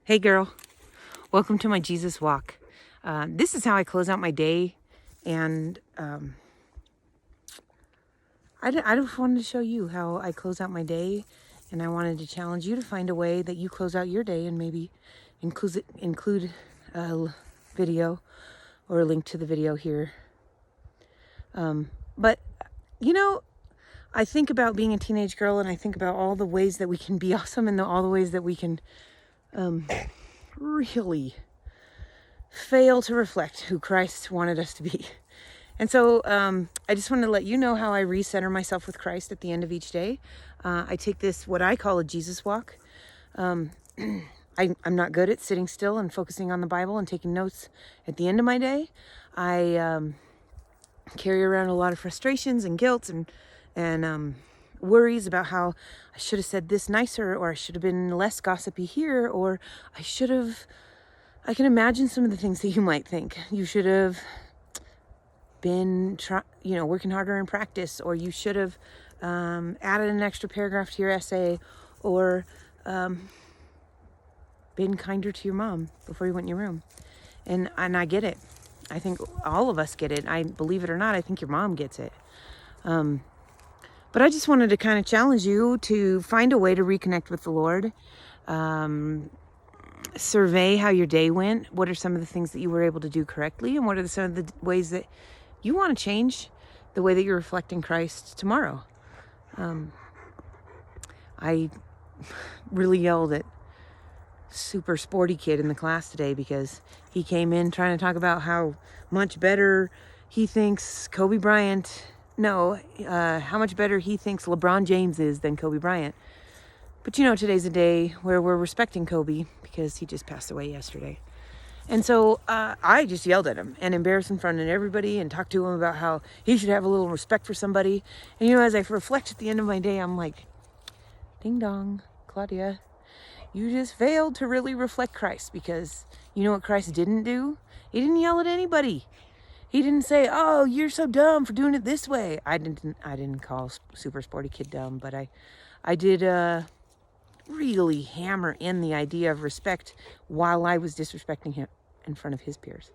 Hey girl, welcome to my Jesus walk. This is how I close out my day, and I just wanted to show you how I close out my day, and I wanted to challenge you to find a way that you close out your day, and maybe include a video or a link to the video here. But you know, I think about being a teenage girl, and I think about all the ways that we can be awesome, and all the ways that we can really fail to reflect who Christ wanted us to be. And so I just wanted to let you know how I recenter myself with Christ at the end of each day. I take this, what I call a Jesus walk. I'm not good at sitting still and focusing on the Bible and taking notes at the end of my day. I carry around a lot of frustrations and guilt and worries about how I should have said this nicer, or I should have been less gossipy here, or I can imagine some of the things that you might think. You should have been working harder in practice, or you should have added an extra paragraph to your essay, or been kinder to your mom before you went in your room. And I get it. I think all of us get it. I believe it or not, I think your mom gets it. But I just wanted to kind of challenge you to find a way to reconnect with the Lord. Survey how your day went. What are some of the things that you were able to do correctly? And what are some of the ways that you want to change the way that you're reflecting Christ tomorrow? I really yelled at super sporty kid in the class today because he came in trying to talk about how much better he thinks how much better he thinks LeBron James is than Kobe Bryant. But today's a day where we're respecting Kobe because he just passed away yesterday. And so I just yelled at him and embarrassed him in front of everybody and talked to him about how he should have a little respect for somebody. And as I reflect at the end of my day, I'm like, ding dong, Claudia, you just failed to really reflect Christ, because you know what Christ didn't do? He didn't yell at anybody. He didn't say, "Oh, you're so dumb for doing it this way." I didn't call super sporty kid dumb, but I did really hammer in the idea of respect while I was disrespecting him in front of his peers.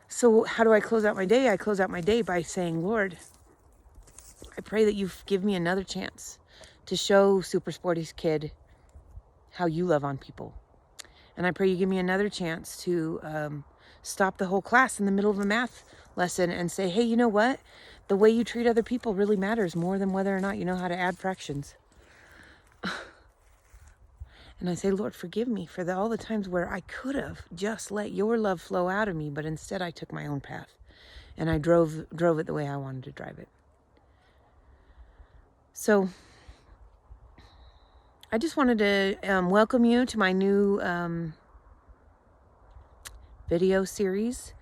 So how do I close out my day? I close out my day by saying, Lord, I pray that you give me another chance to show super sporty kid how you love on people. And I pray you give me another chance to stop the whole class in the middle of a math lesson and say, hey, you know what? The way you treat other people really matters more than whether or not you know how to add fractions. And I say, Lord, forgive me for all the times where I could have just let your love flow out of me, but instead I took my own path and I drove it the way I wanted to drive it. So I just wanted to welcome you to my new video series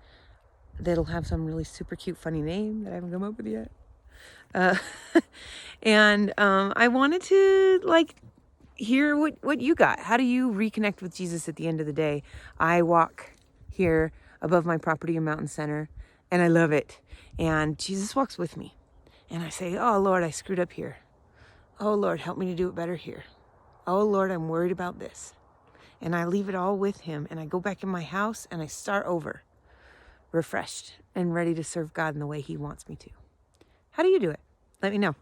that'll have some really super cute, funny name that I haven't come up with yet. And I wanted to hear what you got. How do you reconnect with Jesus at the end of the day? I walk here above my property in Mountain Center, and I love it. And Jesus walks with me. And I say, oh, Lord, I screwed up here. Oh, Lord, help me to do it better here. Oh, Lord, I'm worried about this. And I leave it all with him, and I go back in my house, and I start over, refreshed and ready to serve God in the way he wants me to. How do you do it? Let me know.